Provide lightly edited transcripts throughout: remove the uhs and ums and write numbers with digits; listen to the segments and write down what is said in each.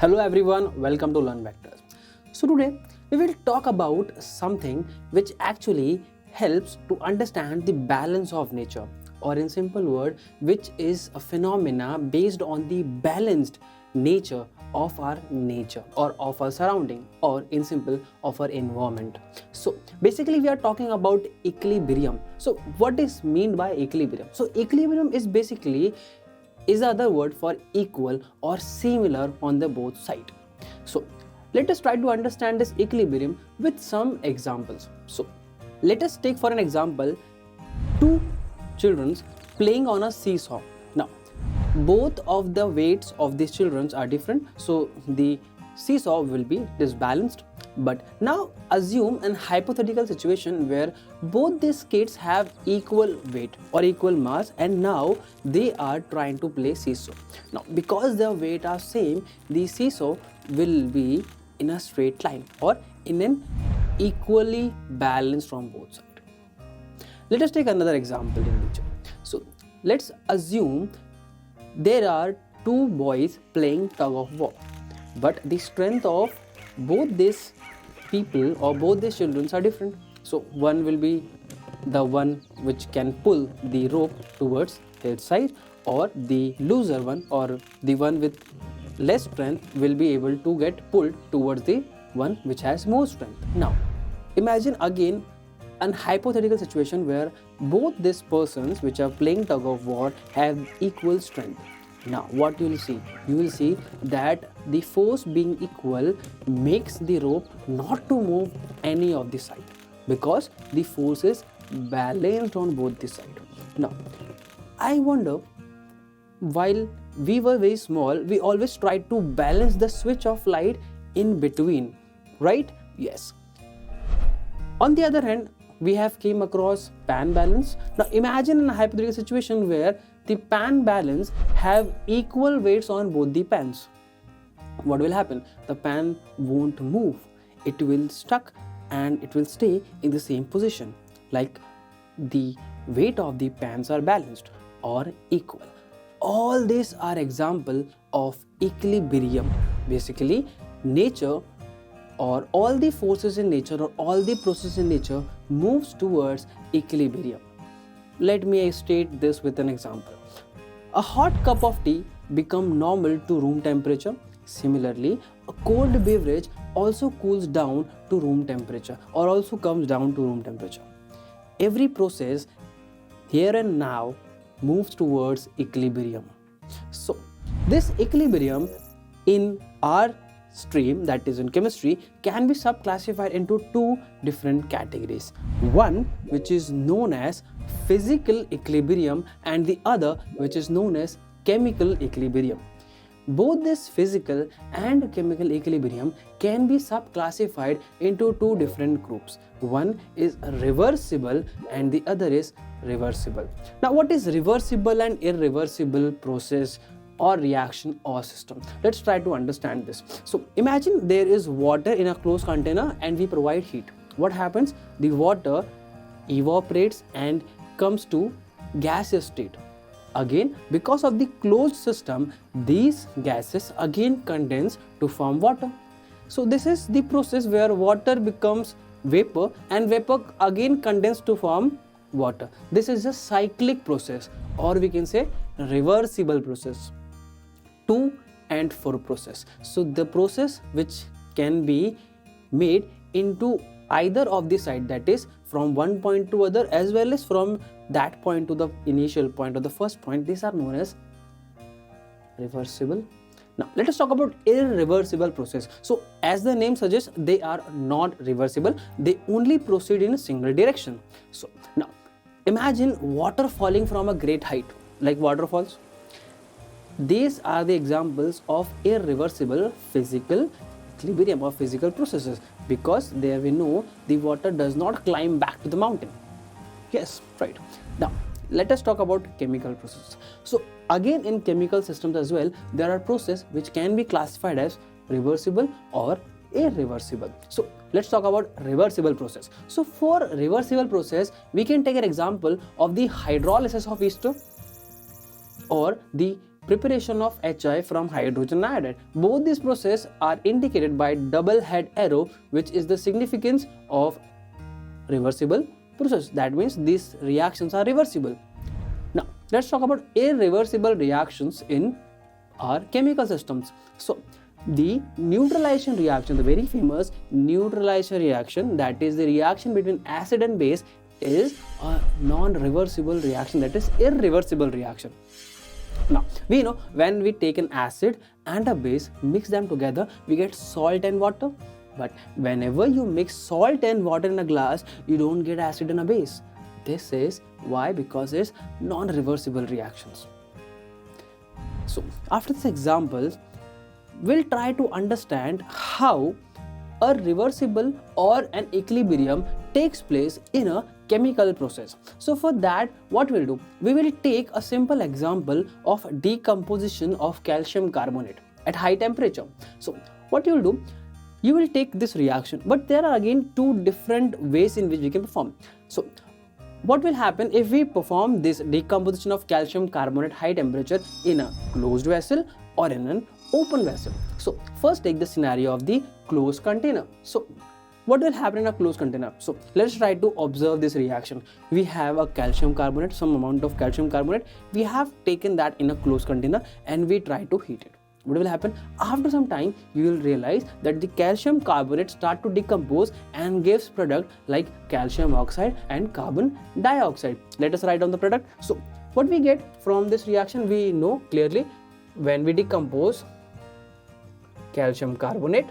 Hello everyone, welcome to Learn Vectors. So today we will talk about something which actually helps to understand the balance of nature, or in simple word, which is a phenomena based on the balanced nature of our nature or of our surrounding, or in simple of our environment. So basically we are talking about equilibrium. So what is meant by equilibrium? So equilibrium is other word for equal or similar on the both side. So let us try to understand this equilibrium with some examples. So let us take for an example two children playing on a seesaw. Now both of the weights of these children are different, so the seesaw will be disbalanced. But now assume an hypothetical situation where both these kids have equal weight or equal mass, and now they are trying to play seesaw. Now because their weight are same, the seesaw will be in a straight line or in an equally balanced from both sides. Let us take another example in nature. So let's assume there are two boys playing tug of war, but the strength of both these people or both these children are different. So one will be the one which can pull the rope towards his side, or the loser one or the one with less strength will be able to get pulled towards the one which has more strength. Now imagine again an hypothetical situation where both these persons which are playing tug of war have equal strength. Now what you will see? You will see that the force being equal makes the rope not to move any of the side, because the force is balanced on both the sides. Now I wonder, while we were very small, we always tried to balance the switch of light in between, right? Yes. On the other hand, we have came across pan balance. Now imagine a hypothetical situation where the pan balance have equal weights on both the pans. What will happen? The pan won't move. It will stuck and it will stay in the same position, like the weight of the pans are balanced or equal. All these are example of equilibrium. Basically, nature or all the forces in nature or all the processes in nature moves towards equilibrium. Let me state this with an example. A hot cup of tea become normal to room temperature. Similarly, a cold beverage also cools down to room temperature or also comes down to room temperature. Every process here and now moves towards equilibrium. So this equilibrium in our stream, that is in chemistry, can be subclassified into two different categories. One which is known as physical equilibrium and the other which is known as chemical equilibrium. Both this physical and chemical equilibrium can be subclassified into two different groups. One is reversible and the other is reversible. Now what is reversible and irreversible process or reaction or system? Let's try to understand this. So imagine there is water in a closed container and we provide heat. What happens? The water evaporates and comes to gaseous state. Again, because of the closed system, these gases again condense to form water. So this is the process where water becomes vapor and vapor again condense to form water. This is a cyclic process, or we can say reversible process. 2 and 4 process. So the process which can be made into either of the side, that is from one point to other as well as from that point to the initial point or the first point, these are known as reversible. Now let us talk about irreversible process. So as the name suggests, they are not reversible, they only proceed in a single direction. So now imagine water falling from a great height, like waterfalls. These are the examples of irreversible physical equilibrium or physical processes, because there we know the water does not climb back to the mountain. Yes, right. Now let us talk about chemical processes. So again in chemical systems as well, there are processes which can be classified as reversible or irreversible. So let's talk about reversible process. So for reversible process, we can take an example of the hydrolysis of ester or the preparation of HI from hydrogen iodide. Both these processes are indicated by double head arrow, which is the significance of reversible process. That means these reactions are reversible. Now let's talk about irreversible reactions in our chemical systems. So the neutralization reaction, the very famous neutralization reaction, that is the reaction between acid and base, is a non-reversible reaction, that is irreversible reaction. Now we know when we take an acid and a base, mix them together, we get salt and water. But whenever you mix salt and water in a glass, you don't get acid and a base. This is why, because it's non-reversible reactions. So after this example, we'll try to understand how a reversible or an equilibrium takes place in a chemical process. So for that, what we'll do, we will take a simple example of decomposition of calcium carbonate at high temperature. So what you'll do, you will take this reaction, but there are again two different ways in which we can perform. So what will happen if we perform this decomposition of calcium carbonate high temperature in a closed vessel or in an open vessel? So first take the scenario of the closed container. So what will happen in a closed container? So let's try to observe this reaction. We have a calcium carbonate, some amount of calcium carbonate. We have taken that in a closed container and we try to heat it. What will happen? After some time, you will realize that the calcium carbonate start to decompose and gives product like calcium oxide and carbon dioxide. Let us write down the product. So what we get from this reaction, we know clearly. When we decompose calcium carbonate,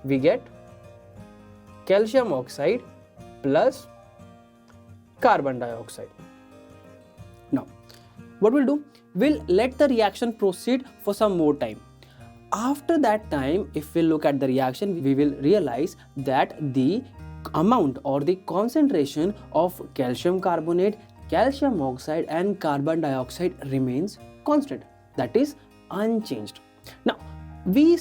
we get calcium oxide plus carbon dioxide. Now what we'll do, we'll let the reaction proceed for some more time. After that time, if we look at the reaction, we will realize that the amount or the concentration of calcium carbonate, calcium oxide and carbon dioxide remains constant, that is unchanged. Now we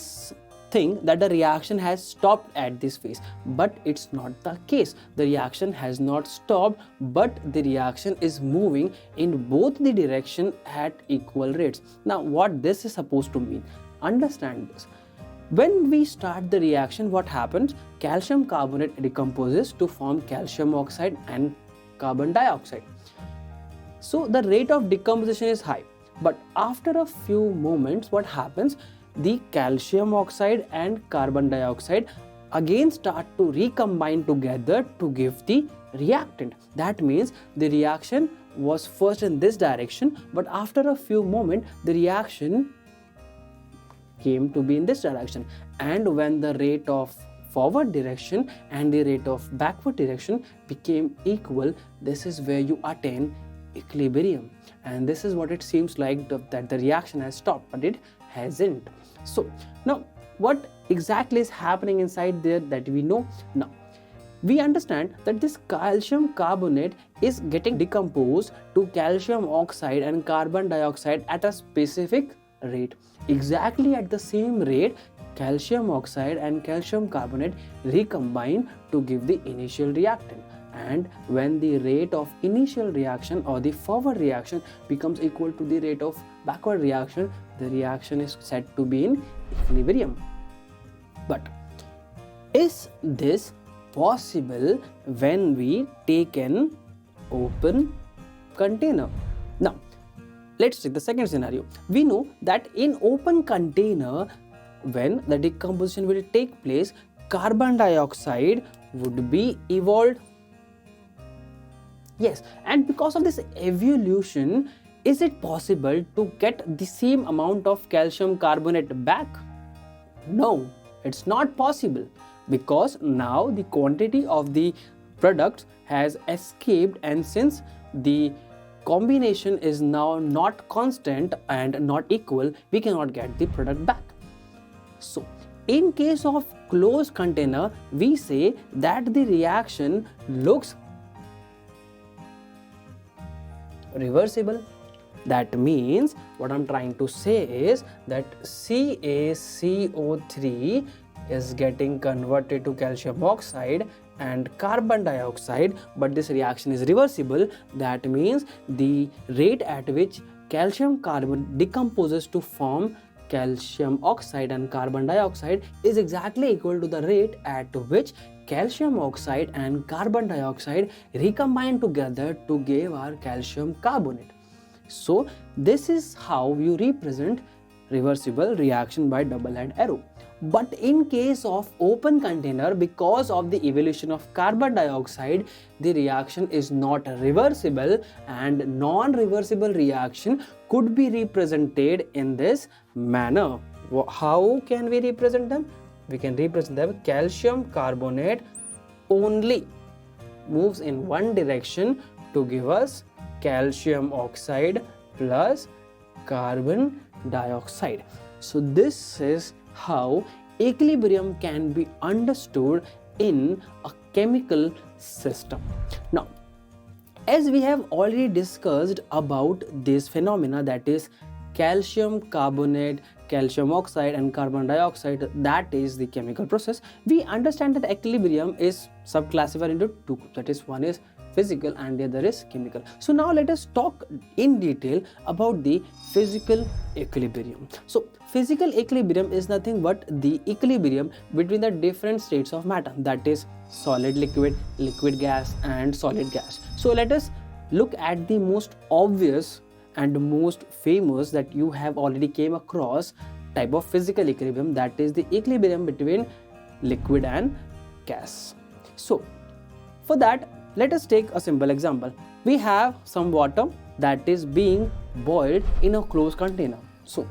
think that the reaction has stopped at this phase, but it's not the case. The reaction has not stopped, but the reaction is moving in both the direction at equal rates. Now what this is supposed to mean, understand this. When we start the reaction, what happens? Calcium carbonate decomposes to form calcium oxide and carbon dioxide. So the rate of decomposition is high, but after a few moments, what happens? The calcium oxide and carbon dioxide again start to recombine together to give the reactant. That means the reaction was first in this direction, but after a few moments, the reaction came to be in this direction. And when the rate of forward direction and the rate of backward direction became equal, this is where you attain equilibrium. And this is what it seems like, that the reaction has stopped, but it hasn't. So now what exactly is happening inside there that we know? Now we understand that this calcium carbonate is getting decomposed to calcium oxide and carbon dioxide at a specific rate. Exactly at the same rate, calcium oxide and calcium carbonate recombine to give the initial reactant. And when the rate of initial reaction or the forward reaction becomes equal to the rate of backward reaction, the reaction is said to be in equilibrium. But is this possible when we take an open container? Now let's take the second scenario. We know that in open container, when the decomposition will take place, carbon dioxide would be evolved. Yes, and because of this evolution, is it possible to get the same amount of calcium carbonate back? No, it's not possible, because now the quantity of the product has escaped, and since the combination is now not constant and not equal, we cannot get the product back. So in case of closed container, we say that the reaction looks reversible. That means what I'm trying to say is that CaCO3 is getting converted to calcium oxide and carbon dioxide, but this reaction is reversible. That means the rate at which calcium carbon decomposes to form calcium oxide and carbon dioxide is exactly equal to the rate at which calcium oxide and carbon dioxide recombine together to give our calcium carbonate. So this is how you represent reversible reaction by double-edged arrow. But in case of open container, because of the evolution of carbon dioxide, the reaction is not reversible, and non-reversible reaction could be represented in this manner. How can we represent them? We can represent them calcium carbonate only moves in one direction to give us calcium oxide plus carbon dioxide. So this is how equilibrium can be understood in a chemical system. Now, as we have already discussed about this phenomena, that is calcium carbonate, calcium oxide and carbon dioxide, that is the chemical process, we understand that equilibrium is subclassified into two groups, that is one is physical and the other is chemical. So now let us talk in detail about the physical equilibrium. So physical equilibrium is nothing but the equilibrium between the different states of matter, that is solid liquid, liquid gas and solid gas. So let us look at the most obvious and most famous that you have already came across type of physical equilibrium, that is the equilibrium between liquid and gas. So for that, let us take a simple example. We have some water that is being boiled in a closed container. So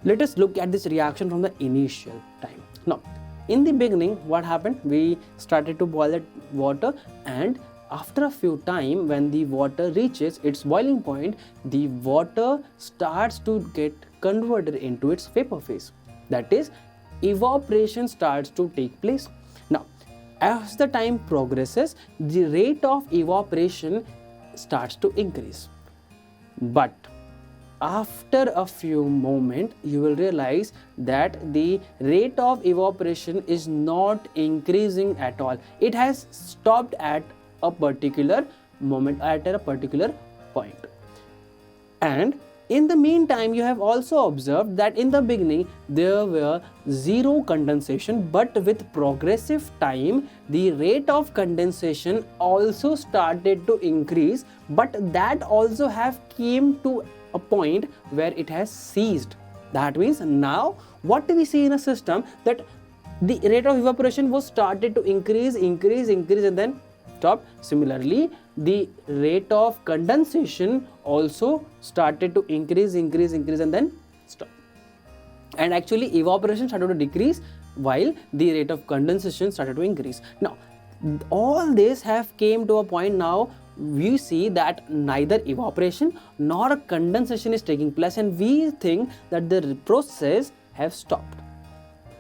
let us look at this reaction from the initial time. Now, in the beginning, what happened? We started to boil that water, and after a few time, when the water reaches its boiling point, the water starts to get converted into its vapor phase. That is, evaporation starts to take place. Now, as the time progresses, the rate of evaporation starts to increase. But after a few moments, you will realize that the rate of evaporation is not increasing at all. It has stopped at a particular moment, at a particular point. And in the meantime, you have also observed that in the beginning there were zero condensation, but with progressive time the rate of condensation also started to increase, but that also have came to a point where it has ceased. That means now what we see in a system, that the rate of evaporation was started to increase and then stop. Similarly, the rate of condensation also started to increase and then stop. And actually evaporation started to decrease while the rate of condensation started to increase. Now, all this have came to a point now we see that neither evaporation nor condensation is taking place, and we think that the process have stopped.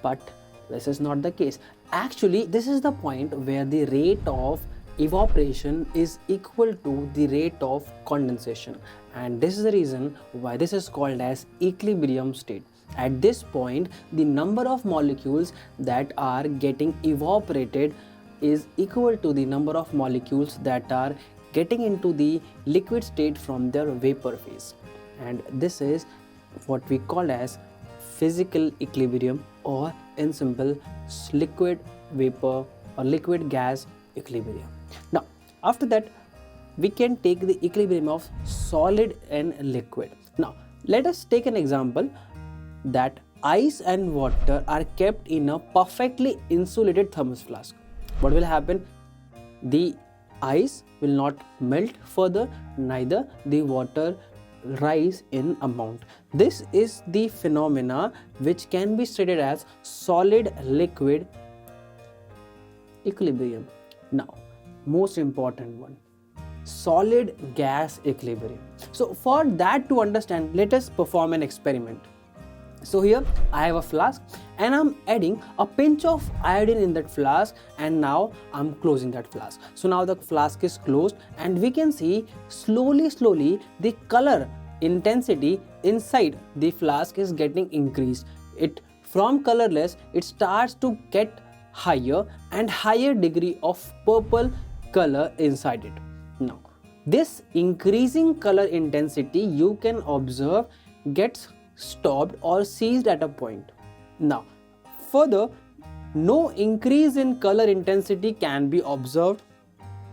But this is not the case. Actually, this is the point where the rate of evaporation is equal to the rate of condensation, and this is the reason why this is called as equilibrium state. At this point, the number of molecules that are getting evaporated is equal to the number of molecules that are getting into the liquid state from their vapor phase, and this is what we call as physical equilibrium, or in simple, liquid vapor or liquid gas equilibrium. Now, after that, we can take the equilibrium of solid and liquid. Now, let us take an example that ice and water are kept in a perfectly insulated thermos flask. What will happen? The ice will not melt further, neither the water rise in amount. This is the phenomena which can be stated as solid liquid equilibrium. Now, most important one, solid gas equilibrium. So for that to understand, let us perform an experiment. So here I have a flask and I'm adding a pinch of iodine in that flask, and now I'm closing that flask. So now the flask is closed, and we can see slowly the color intensity inside the flask is getting increased. It from colorless, it starts to get higher and higher degree of purple color inside it. Now, This increasing color intensity you can observe gets stopped or ceased at a point. Now, further, no increase in color intensity can be observed.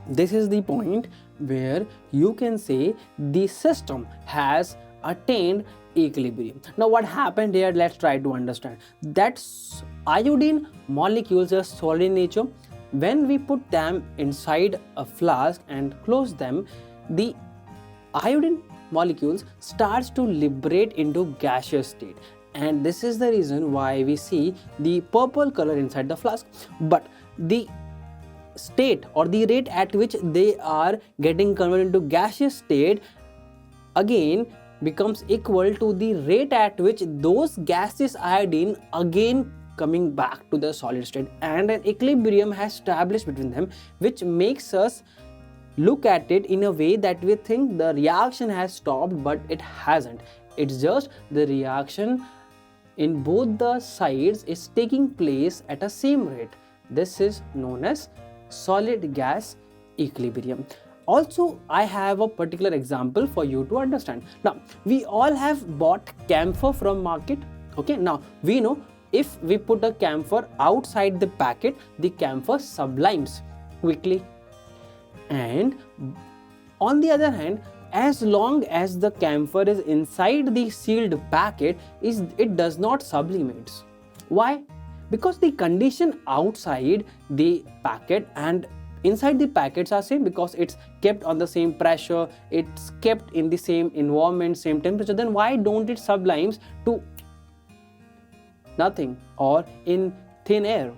This is the point where you can say the system has attained equilibrium. Now, what happened here? Let's try to understand. That's iodine molecules are solid in nature. When we put them inside a flask and close them, the iodine molecules starts to liberate into gaseous state, and this is the reason why we see the purple color inside the flask. But the state or the rate at which they are getting converted into gaseous state again becomes equal to the rate at which those gaseous iodine again coming back to the solid state, and an equilibrium has established between them, which makes us look at it in a way that we think the reaction has stopped, but it hasn't. It's just the reaction in both the sides is taking place at a same rate. This is known as solid gas equilibrium. Also, I have a particular example for you to understand. Now, we all have bought camphor from market. Okay, now we know if we put a camphor outside the packet, the camphor sublimes quickly. And on the other hand, as long as the camphor is inside the sealed packet, it does not sublimate. Why? Because the condition outside the packet and inside the packets are same, because it's kept on the same pressure, it's kept in the same environment, same temperature. Then why don't it sublimes to nothing or in thin air?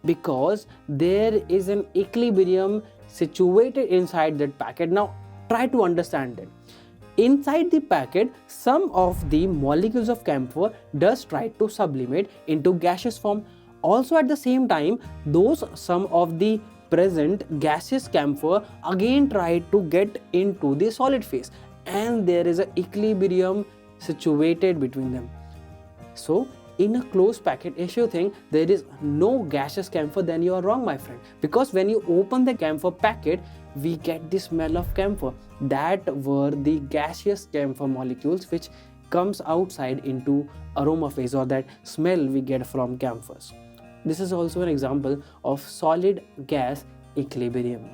Because there is an equilibrium situated inside that packet. Now try to understand it. Inside the packet, some of the molecules of camphor does try to sublimate into gaseous form. Also at the same time, those some of the present gaseous camphor again try to get into the solid phase, and there is an equilibrium situated between them. So in a closed packet, if you think there is no gaseous camphor, then you are wrong, my friend. Because when you open the camphor packet, we get the smell of camphor. That were the gaseous camphor molecules which comes outside into aroma phase, or that smell we get from camphors. This is also an example of solid gas equilibrium.